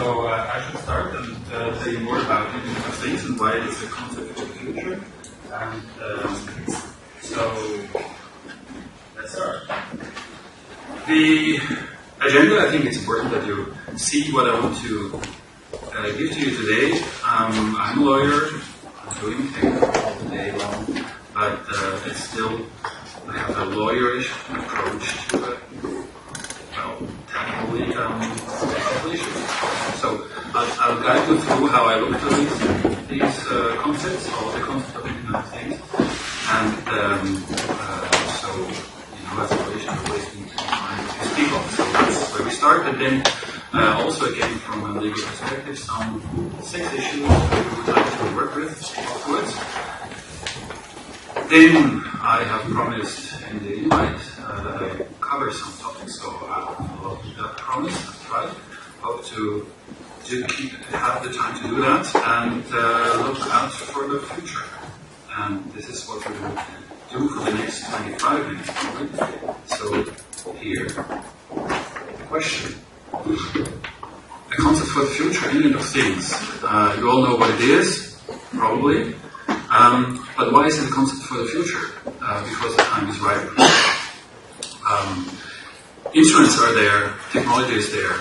So I should start and tell you more about Internet of Things and why it is a concept of the future. And so let's start. The agenda, I think it's important that you see what I want to give to you today. I'm a lawyer, I'm doing tech all the day long, but it's still, I have a lawyerish approach to it. Technical issues. So I'll guide you through how I look at these concepts, all the concepts of Internet of Things, and so as always, you always need to find to speak of. So that's where we start, and then also again from a legal perspective, some 6 issues we would like to work with afterwards. Then I have promised in the invite that I cover some topics, so I'll follow that promise. That's right. Hope to have the time to do that and look out for the future. And this is what we will do for the next 25 minutes. So here, the question. The concept for the future, Internet of Things. You all know what it is, probably. But why is it a concept for the future? Because the time is right. Instruments are there, technology is there,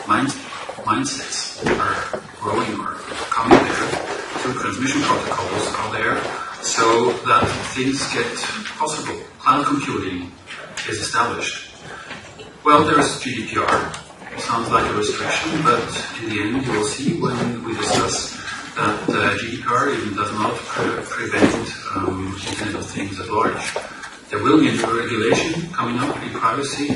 mindsets are growing or coming there, through transmission protocols are there, so that things get possible. Cloud computing is established. Well, there's GDPR. It sounds like a restriction, but in the end you will see when we discuss that GDPR even does not prevent Internet of Things at large. There will be a new regulation coming up, e-privacy,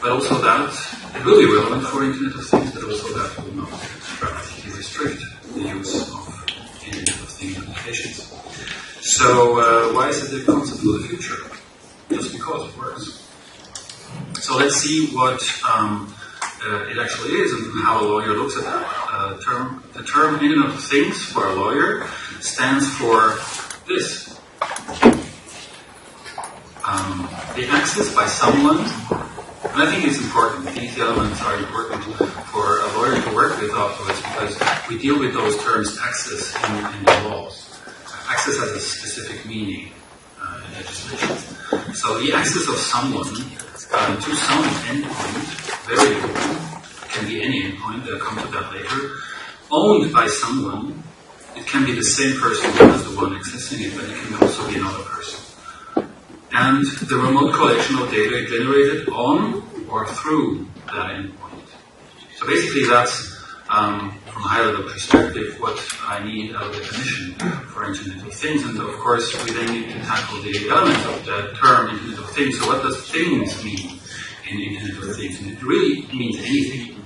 but also that it will be relevant for Internet of Things, but also that will not dramatically restrict the use of Internet of Things applications. So why is it a concept for the future? Just because it works. So let's see what it actually is and how a lawyer looks at that. The term Internet of Things for a lawyer stands for this. The access by someone, and I think it's important, these elements are important for a lawyer to work with afterwards because we deal with those terms access in the laws. Access has a specific meaning in legislation. So the access of someone to some endpoint, very important, can be any endpoint, I'll come to that later, owned by someone. It can be the same person as the one accessing it, but it can also be another person. And the remote collection of data generated on or through that endpoint. So basically that's, from a high-level perspective, what I need as a definition for Internet of Things. And of course, we then need to tackle the elements of the term Internet of Things. So what does things mean in Internet of Things? And it really means anything.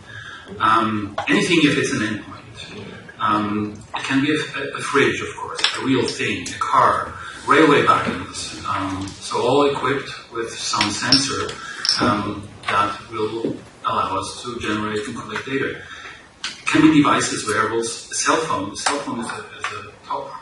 Anything if it's an endpoint. It can be a fridge, of course, a real thing, a car, railway wagons, so all equipped with some sensor that will allow us to generate and collect data. It can be devices, wearables, a cell phone. A cell phone is a top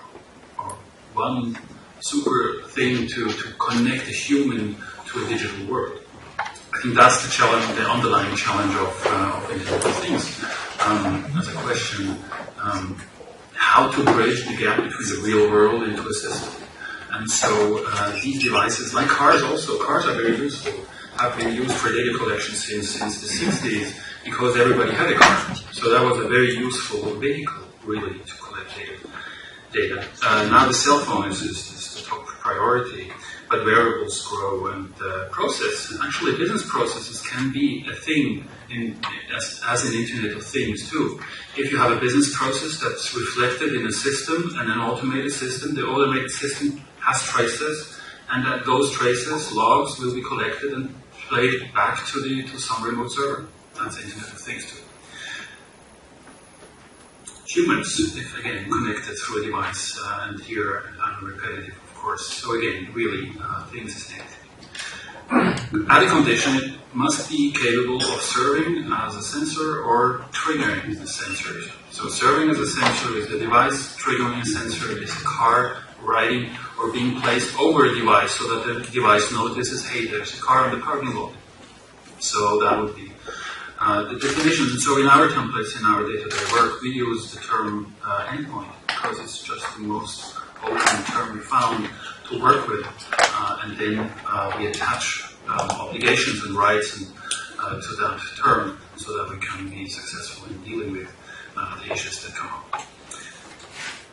or one super thing to connect a human to a digital world. I think that's the challenge, the underlying challenge of Internet of Things. As a question, how to bridge the gap between the real world into a system. And so these devices, like cars also, cars are very useful, have been used for data collection since the 60s because everybody had a car. So that was a very useful vehicle, really, to collect data. Now the cell phone is the top priority, but wearables grow and actually business processes can be a thing as an Internet of Things too. If you have a business process that's reflected in a system and an automated system, the automated system has traces, and that those traces, logs, will be collected and played back to some remote server. That's Internet of Things too. Humans, if again connected through a device, and here I'm repetitive, of course. So again, really, things is anything. At a condition, it must be capable of serving as a sensor or triggering a sensor. So serving as a sensor is the device, triggering a sensor is a car riding or being placed over a device so that the device notices, hey, there's a car in the parking lot. So that would be The definition, so in our templates, in our day-to-day work, we use the term endpoint because it's just the most open term we found to work with, and then we attach obligations and rights to that term so that we can be successful in dealing with the issues that come up.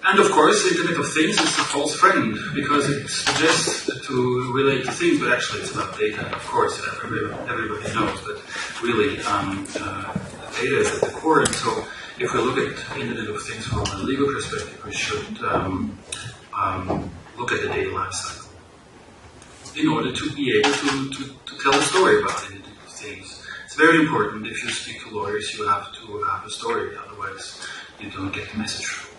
And of course, Internet of Things is the false friend because it suggests to relate to things, but actually it's about data. Of course, everybody knows that really data is at the core. And so, if we look at Internet of Things from a legal perspective, we should look at the data lifecycle in order to be able to tell a story about Internet of Things. It's very important. If you speak to lawyers, you have to have a story, otherwise you don't get the message through.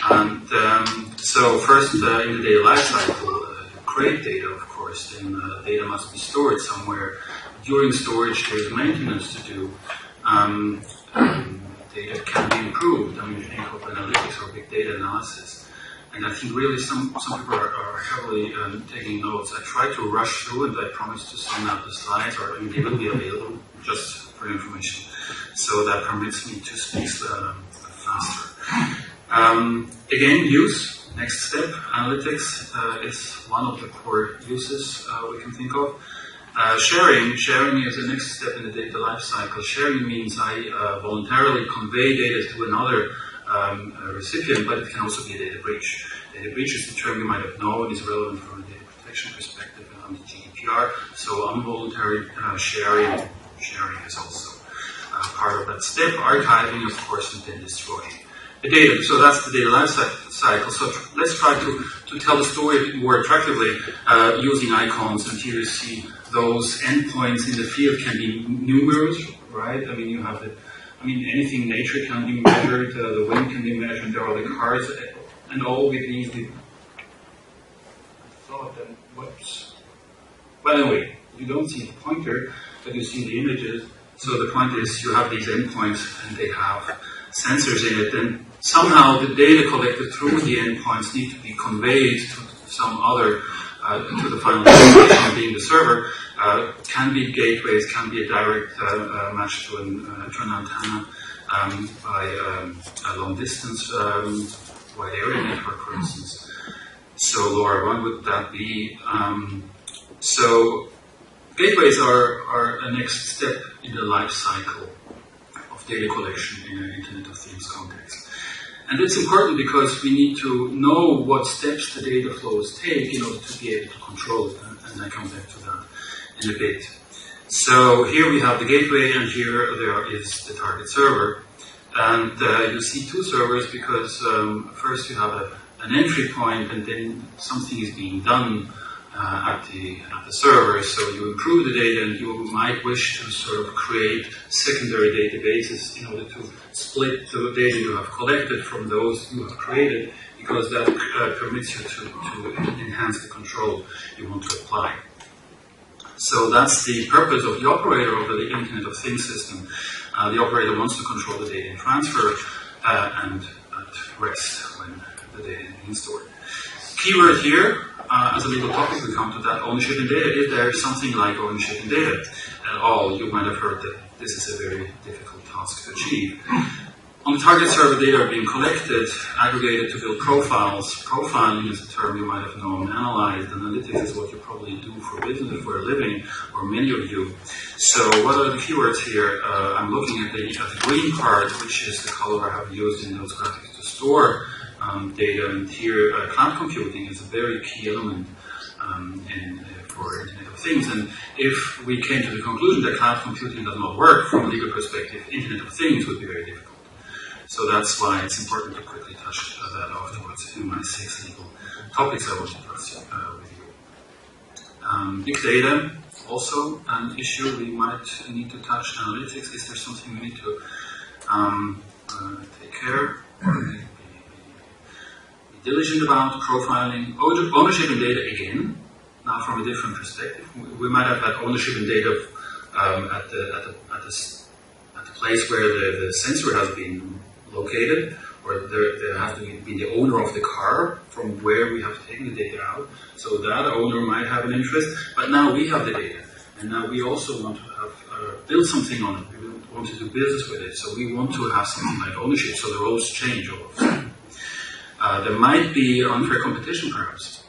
And so first, in the data lifecycle, create data, of course, then data must be stored somewhere. During storage, there's maintenance to do. Data can be improved. I mean, you think of analytics or big data analysis. And I think really some people are heavily taking notes. I try to rush through, and I promise to send out the slides, or they will be available just for information. So that permits me to speak faster. Again, use, next step, analytics is one of the core uses we can think of. Sharing is the next step in the data lifecycle. Sharing means I voluntarily convey data to another recipient, but it can also be a data breach. Data breach is the term you might have known, is relevant from a data protection perspective and the GDPR. So involuntary sharing is also part of that step. Archiving, of course, and then destroying the data. So that's the data life cycle. So let's try to tell the story more attractively using icons. And here you see those endpoints in the field can be numerous, right? I mean, you have anything nature can be measured, the wind can be measured, there are the cars, and all with these. I thought that, whoops. Well, anyway, you don't see the pointer, but you see the images. So the point is you have these endpoints and they have sensors in it, and somehow the data collected through the endpoints need to be conveyed to some other, to the final destination being the server. Can be gateways, can be a direct match to an antenna by a long distance wide area network, for instance. So LoRaWAN would that be? So gateways are a next step in the life cycle of data collection in an Internet of Things context. And it's important because we need to know what steps the data flows take in order to be able to control it, and I come back to that in a bit. So here we have the gateway, and here there is the target server. And you see two servers because first you have an entry point, and then something is being done at the server. So you improve the data, and you might wish to sort of create secondary databases in order to split the data you have collected from those you have created, because that permits you to enhance the control you want to apply. So that's the purpose of the operator of the Internet of Things system. The operator wants to control the data in transfer and at rest when the data is being stored. Keyword here, as a legal topic, we come to that, ownership in data. Is there something like ownership in data at all? You might have heard that this is a very difficult task to achieve. On the target server, data are being collected, aggregated to build profiles. Profiling is a term you might have known. Analyzed. Analytics is what you probably do for business, for a living, or many of you. So what are the keywords here? I'm looking at the green part, which is the color I have used in those graphics to store data. And here, cloud computing is a very key element for Internet of Things. And if we came to the conclusion that cloud computing does not work from a legal perspective, Internet of Things would be very difficult. So that's why it's important to quickly touch that afterwards in my 6 legal topics I want to discuss with you. Big data, also an issue we might need to touch. Analytics, is there something we need to take care or be diligent about? Profiling, ownership in data again, now from a different perspective. We might have had ownership in data at the place where the sensor has been located, or there has to be the owner of the car from where we have taken the data out. So that owner might have an interest, but now we have the data, and now we also want to have build something on it. We want to do business with it. So we want to have something like ownership. So the roles change all of a sudden. There might be unfair competition, perhaps.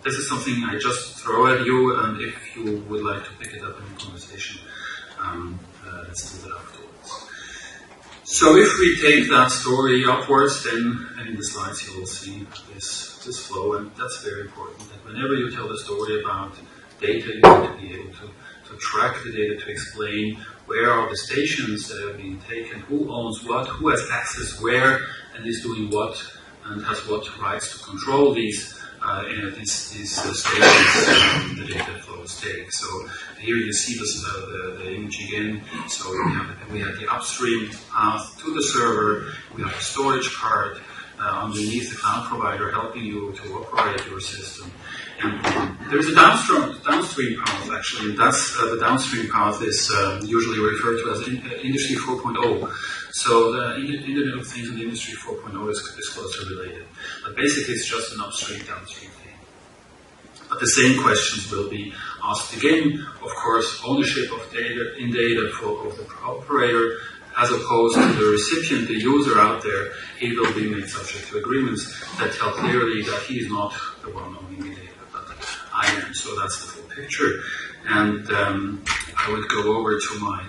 This is something I just throw at you, and if you would like to pick it up in the conversation, let's do that afterwards. So if we take that story upwards, then in the slides you will see this flow, and that's very important. That whenever you tell the story about data, you need to be able to track the data, to explain where are the stations that are being taken, who owns what, who has access where, and is doing what, and has what rights to control these stations the data flows take. So here you see the image again. So we have the upstream path to the server, we have the storage card underneath the cloud provider helping you to operate your system. And there's a downstream path actually, and that's the downstream path is usually referred to as Industry 4.0. So the Internet of Things and Industry 4.0 is closely related. But basically it's just an upstream, downstream thing. But the same questions will be asked again. Of course, ownership of data of the operator, as opposed to the recipient, the user out there, he will be made subject to agreements that tell clearly that he is not the one owning the data, but I am. So that's the full picture. And I would go over to my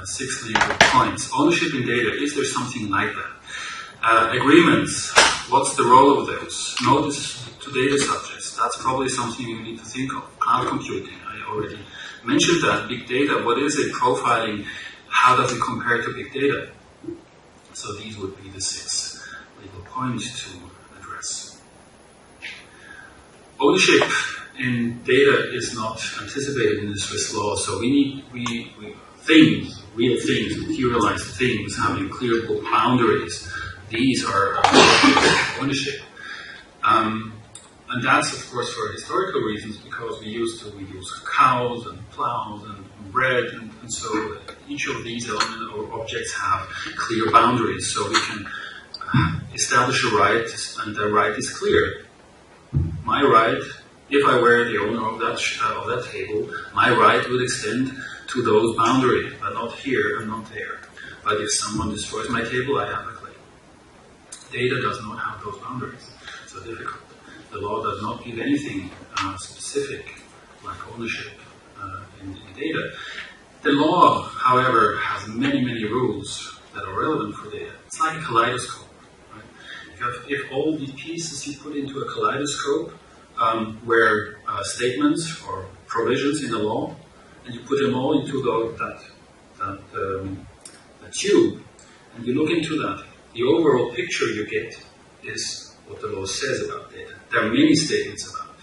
6 major points. Ownership in data, is there something like that? Agreements, what's the role of those? Notice to data subjects, that's probably something you need to think of. Cloud computing, I already mentioned that. Big data, what is it? Profiling, how does it compare to big data? So these would be the 6 legal points to address. Ownership in data is not anticipated in the Swiss law, so we need things, real things, materialized things, having clear boundaries. These are ownership. And that's, of course, for historical reasons, because we use cows and plows and bread, and so each of these elements or objects have clear boundaries, so we can establish a right, and the right is clear. My right, if I were the owner of that table, my right would extend to those boundaries, but not here and not there. But if someone destroys my table, I have a claim. Data does not have those boundaries, so difficult. The law does not give anything specific like ownership in data. The law, however, has many, many rules that are relevant for data. It's like a kaleidoscope. Right? If all the pieces you put into a kaleidoscope were statements or provisions in the law, and you put them all into that tube, and you look into that, the overall picture you get is what the law says about data. There are many statements about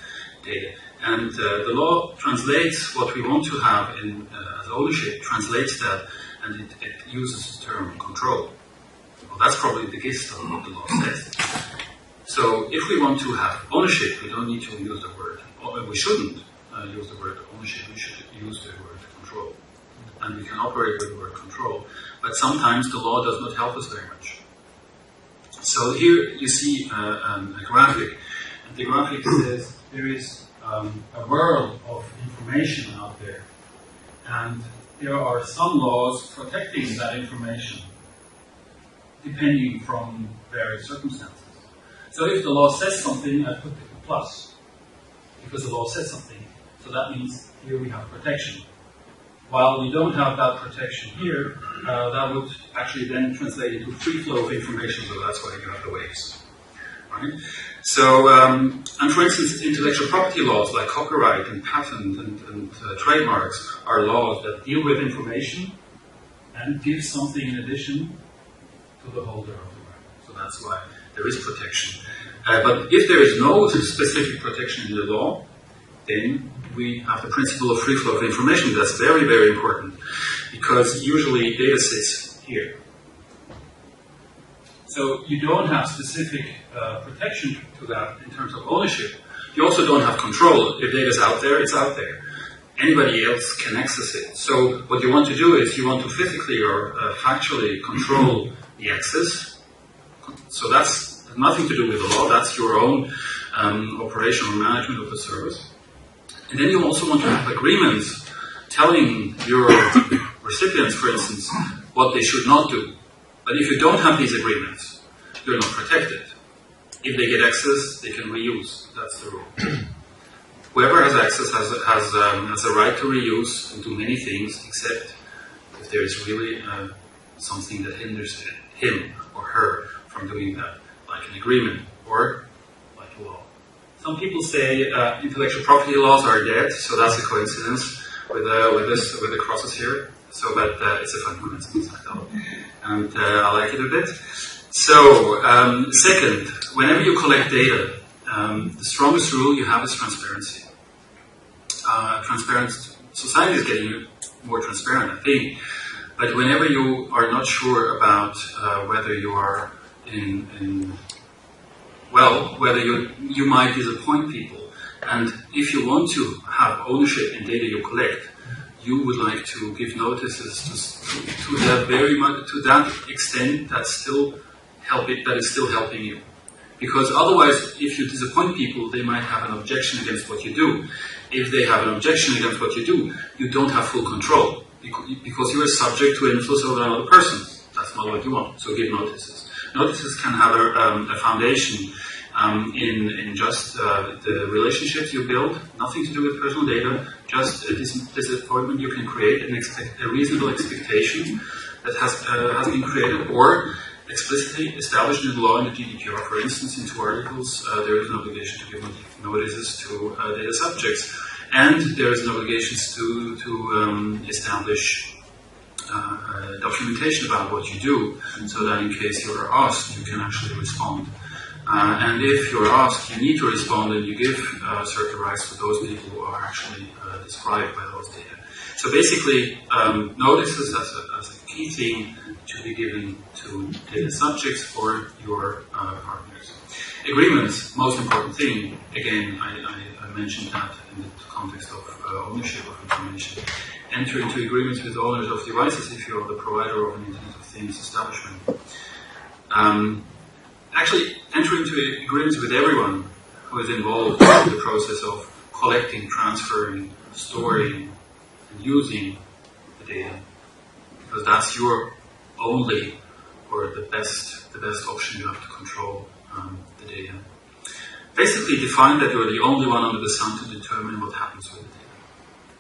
data. And the law translates what we want to have as ownership, translates that, and it uses the term control. Well, that's probably the gist of what the law says. So if we want to have ownership, we don't need to use the word, or we shouldn't use the word ownership, we should use the word control. And we can operate with the word control. But sometimes the law does not help us very much. So here you see a graphic. And the graphic says there is a world of information out there. And there are some laws protecting that information, depending from various circumstances. So if the law says something, I put the plus, because the law says something. So that means here we have protection. While we don't have that protection here, that would actually then translate into free flow of information, so that's why you have the waves. Right? So, and for instance, intellectual property laws like copyright and patent and trademarks are laws that deal with information and give something in addition to the holder of the right. So that's why there is protection. But if there is no specific protection in the law, then we have the principle of free flow of information. That's very, very important, because usually data sits here. So you don't have specific protection to that in terms of ownership. You also don't have control. If data is out there, it's out there. Anybody else can access it. So what you want to do is you want to physically or factually control the access. So that's nothing to do with the law. That's your own operational management of the service. And then you also want to have agreements telling your recipients, for instance, what they should not do. But if you don't have these agreements, you're not protected. If they get access, they can reuse. That's the rule. Whoever has access has a right to reuse and do many things, except if there is really something that hinders him or her from doing that, like an agreement or like a law. Some people say intellectual property laws are dead, so that's a coincidence with the crosses here. So, but it's a fun coincidence, I thought, and I like it a bit. So, second, whenever you collect data, the strongest rule you have is transparency. Transparent society is getting more transparent, I think. But whenever you are not sure about whether you are whether you might disappoint people, and if you want to have ownership in data you collect, you would like to give notices to that very much, to that extent that is still helping you. Because otherwise, if you disappoint people, they might have an objection against what you do. If they have an objection against what you do, you don't have full control, because you are subject to influence over another person. That's not what you want, so give notices. Notices can have a foundation in just the relationships you build, nothing to do with personal data, just a disappointment you can create, a reasonable expectation that has been created, or explicitly established in the law in the GDPR. For instance, in 2 articles, there is an obligation to give notices to data subjects, and there is an obligation to establish documentation about what you do, so that in case you are asked, you can actually respond. And if you're asked, you need to respond, and you give certain rights to those people who are actually described by those data. So basically, notices as a key thing to be given to data subjects or your partners. Agreements, most important thing. Again, I mentioned that in the context of ownership of information. Enter into agreements with owners of devices if you're the provider of an Internet of Things establishment. Actually, enter into agreements with everyone who is involved in the process of collecting, transferring, storing, and using the data, because that's your only or the best option. You have to control the data. Basically, define that you're the only one under the sun to determine what happens with the data.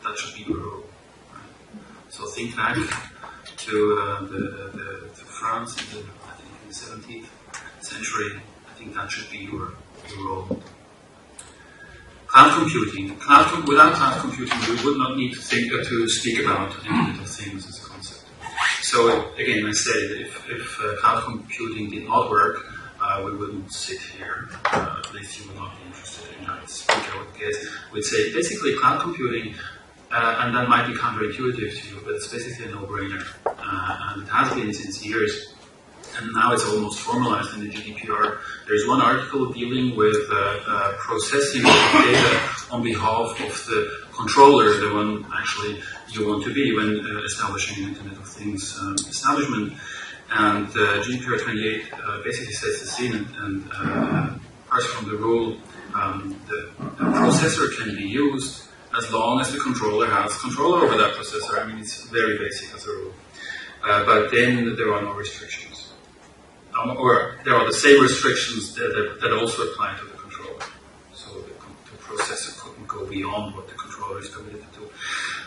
That should be your rule. Right? So think back to France in the 17th century. I think that should be your role. Cloud computing. Without cloud computing, we would not need to speak about Internet of Things as a concept. So again, I said if cloud computing did not work, we wouldn't sit here. At least you would not be interested in that speak, I would guess. We'd say basically cloud computing, and that might be counterintuitive to you, but it's basically a no-brainer. And it has been since years. And now it's almost formalized in the GDPR. There's one article dealing with processing data on behalf of the controller, the one actually you want to be when establishing an Internet of Things establishment. And GDPR 28 basically sets the scene and apart from the rule, the processor can be used as long as the controller has control over that processor. I mean, it's very basic as a rule. But then there are no restrictions. Or there are the same restrictions that also apply to the controller. So the processor couldn't go beyond what the controller is committed to.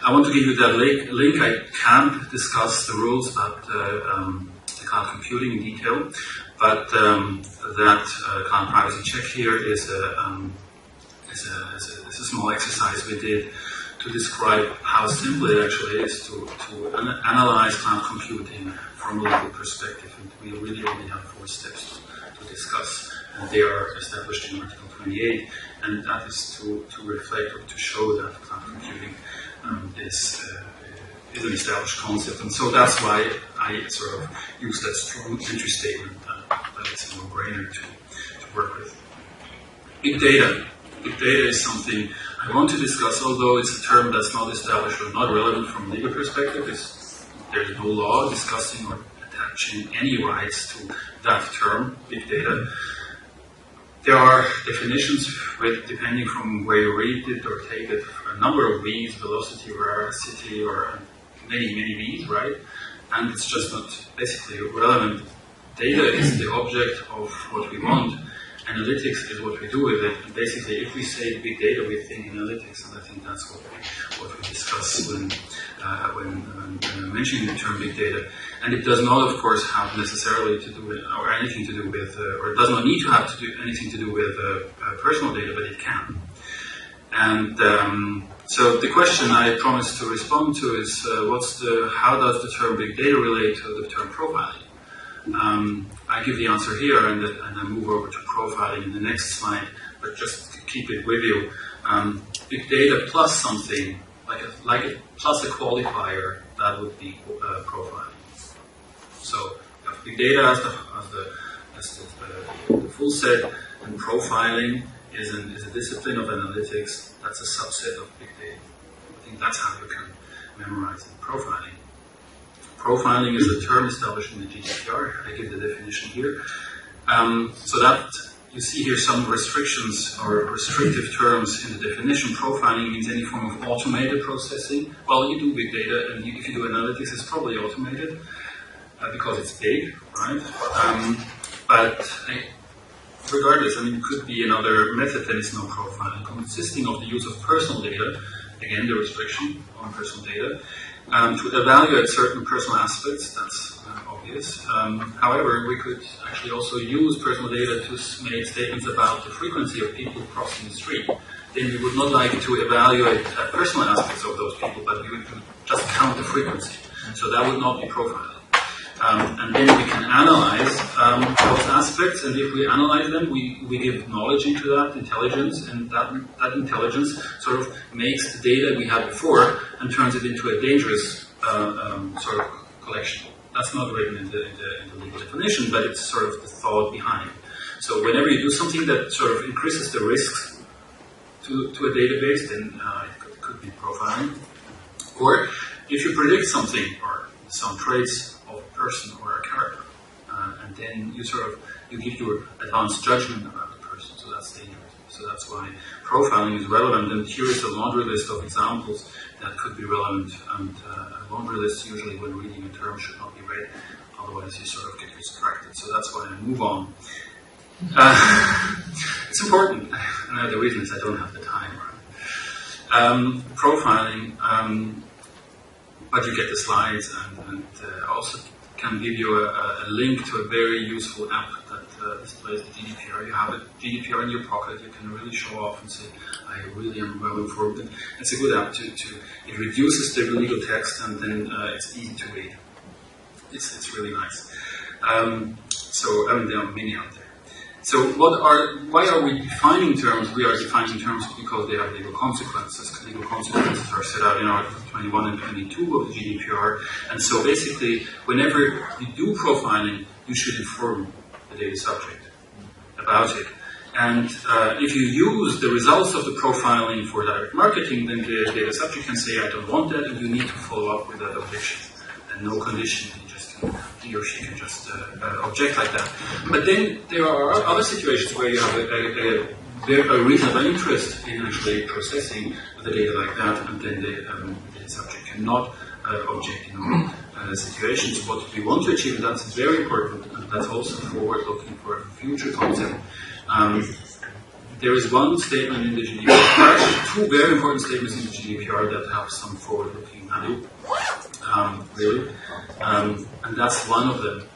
I want to give you that link. I can't discuss the rules about the cloud computing in detail, but that cloud privacy check here is a small exercise we did to describe how simple it actually is to analyze cloud computing from a legal perspective. And we really only have 4 steps to discuss, and they are established in Article 28, and that is to reflect or to show that cloud computing is an established concept. And so that's why I sort of use that strong entry statement that it's a no-brainer to work with. Big data. Big data is something I want to discuss, although it's a term that's not established or not relevant from a legal perspective. There's no law discussing or attaching any rights to that term, big data. There are definitions depending from where you read it or take it, a number of V's, velocity, veracity, or many V's, right? And it's just not basically relevant. Data is the object of what we want. Analytics is what we do with it. And basically, if we say big data, we think analytics, and I think that's what we discuss when mentioning the term big data. And it does not, of course, have necessarily to do with, or anything to do with, or it does not need to have to do anything to do with personal data, but it can. And so the question I promised to respond to is, how does the term big data relate to the term profiling? I give the answer here, and I move over to profiling in the next slide, but just to keep it with you. Big data plus something, plus a qualifier, that would be profiling. So you have big data as the full set, and profiling is a discipline of analytics that's a subset of big data. I think that's how you can memorize it. Profiling. Profiling is a term established in the GDPR. I give the definition here. So that you see here some restrictions or restrictive terms in the definition. Profiling means any form of automated processing. Well, you do big data, and if you do analytics, it's probably automated because it's big, right? But regardless, I mean, it could be another method that is no profiling, consisting of the use of personal data. Again, the restriction on personal data. To evaluate certain personal aspects, that's obvious. However, we could actually also use personal data to make statements about the frequency of people crossing the street. Then we would not like to evaluate personal aspects of those people, but we would just count the frequency. So that would not be profiling. And then we can analyze those aspects, and if we analyze them, we give knowledge into that, intelligence, and that intelligence sort of makes the data we had before and turns it into a dangerous sort of collection. That's not written in the legal definition, but it's sort of the thought behind. So whenever you do something that sort of increases the risks to a database, then it could be profiling. Or if you predict something or some traits of a person or a character, and then you give your advanced judgment about the person, so that's dangerous. So that's why profiling is relevant, and here is a laundry list of examples that could be relevant, and a laundry list usually when reading a term should not be read, otherwise you sort of get distracted. So that's why I move on. It's important, and the reason is I don't have the time. Profiling, but you get the slides, and also can give you a link to a very useful app that displays the GDPR. You have a GDPR in your pocket, you can really show off and say, I really am well informed. And it's a good app it reduces the legal text, and then it's easy to read. It's really nice. So, I mean, there are many out there. So why are we defining terms? We are defining terms because they have legal consequences. Legal consequences are set out in Article 21 and 22 of the GDPR. And so basically, whenever you do profiling, you should inform the data subject about it. And if you use the results of the profiling for direct marketing, then the data subject can say, I don't want that, and you need to follow up with that objection. And no condition, he or she can just object like that. But then there are other situations where you have a reasonable interest in actually processing the data like that, and then the subject cannot object in all situations. What we want to achieve, and that's very important, and that's also forward-looking for a future concept. There is one statement in the GDPR, actually two very important statements in the GDPR that have some forward-looking value. Really. And that's one of them.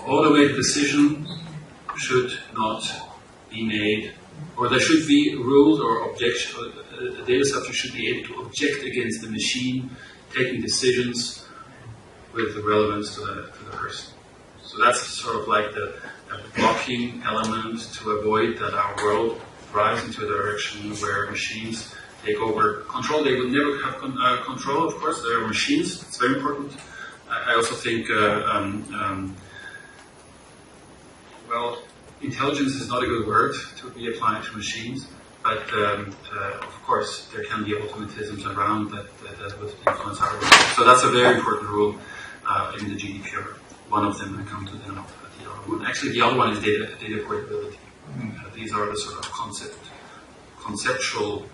Automated decision should not be made, or there should be rules or objection. The data subject should be able to object against the machine taking decisions with the relevance to the person. So that's sort of like the blocking element to avoid that our world drives into a direction where machines take over control. They will never have control, of course. They are machines. It's very important. I also think, well, intelligence is not a good word to be applied to machines, but of course there can be automatisms around that would influence our world. So that's a very important rule in the GDPR. One of them, I come to them, the other one. Actually, the other one is data portability. These are the sort of conceptual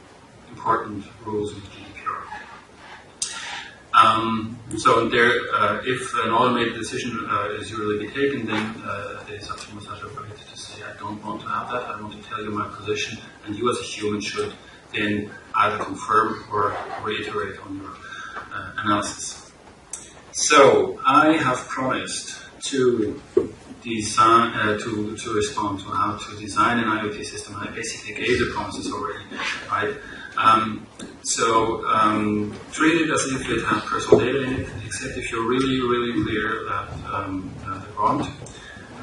important rules in the GDPR. So there, if an automated decision is usually taken, then the subject must have the right to say, I don't want to have that, I want to tell you my position, and you as a human should then either confirm or reiterate on your analysis. So I have promised to design, to respond to how to design an IoT system. I basically gave the promises already, right? Treat it as if it has personal data in it, except if you're really, really clear that they won't,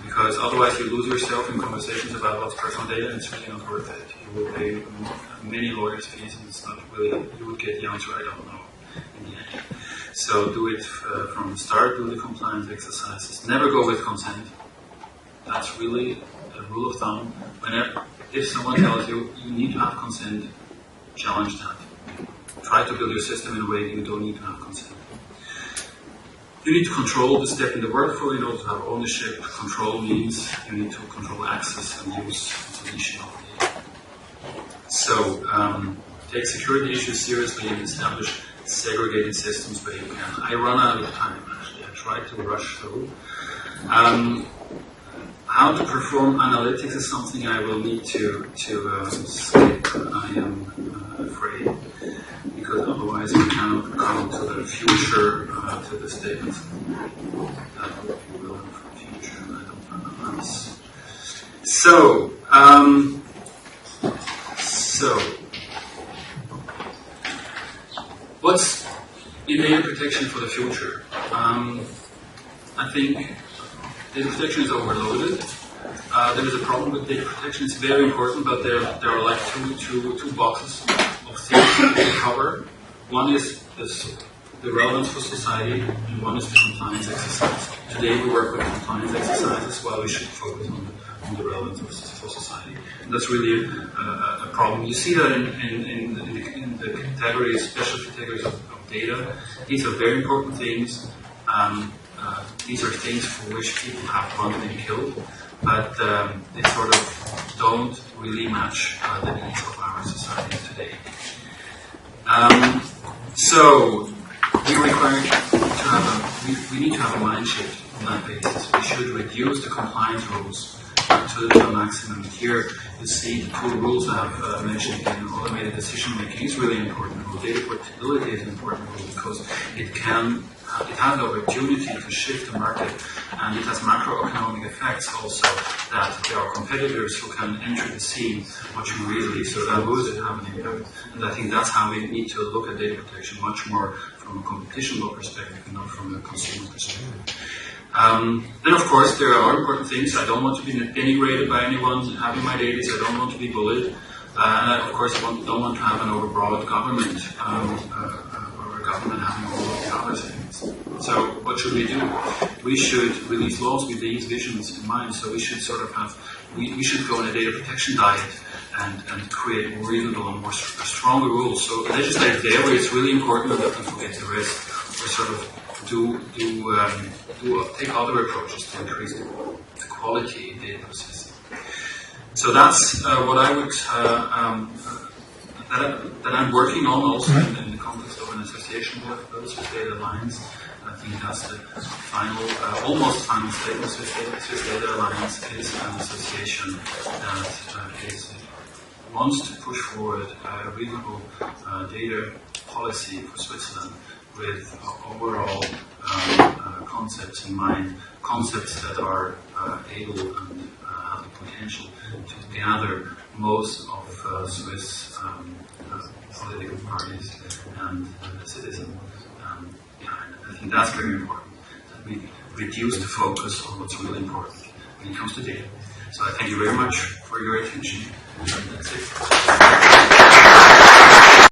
because otherwise you lose yourself in conversations about what's personal data, and it's really not worth it. You will pay many lawyers' fees, and it's not really, you would get the answer, I don't know, in the end. So do it from the start, do the compliance exercises. Never go with consent. That's really a rule of thumb. If someone tells you you need to have consent, challenge that. Try to build your system in a way that you don't need to have consent. You need to control the step in the workflow in order to have ownership. Control means you need to control access and use and deletion of data. So take security issues seriously and establish segregated systems where you can. I run out of time, actually. I tried to rush through. How to perform analytics is something I will need to skip, I am afraid, because otherwise we cannot come to the future, to the statements that we will have for the future. I don't analyze. So, what's in data protection for the future? I think data protection is overloaded. There is a problem with data protection. It's very important, but there are like two boxes of things to cover. One is the relevance for society, and one is the compliance exercise. Today we work with compliance exercises, while we should focus on the relevance for society. And that's really a problem. You see that in the categories, special categories of data. These are very important things. These are things for which people have run and killed, but they sort of don't really match the needs of our society today. So we require to have we need to have a mind shift on that basis. We should reduce the compliance rules to the maximum. Here you see the two rules I have mentioned in automated decision making is really important rule. Data portability is an important rule because it has the opportunity to shift the market, and it has macroeconomic effects also, that there are competitors who can enter the scene much more easily, so that would have an impact. And I think that's how we need to look at data protection, much more from a competition law perspective and not from a consumer perspective. Then of course there are important things. I don't want to be denigrated by anyone having my data, so I don't want to be bullied. And I of course don't want to have an overbroad government, or a government having all of the other things. So what should we do? We should release laws with these visions in mind. So we should sort of have, we should go on a data protection diet and create more reasonable and more stronger rules. So legislate there where it's really important, and don't forget the rest, or sort of take other approaches to increase the quality of data processing. So that's what I would that I'm working on also in the context of an association with those Swiss Data Alliance. I think that's the final, almost final statement. Swiss Data Alliance is an association that wants to push forward a reasonable data policy for Switzerland with overall concepts in mind, concepts that are able and have the potential to gather most of Swiss political parties and citizens. I think that's very important, that we reduce the focus on what's really important when it comes to data. So I thank you very much for your attention, and that's it.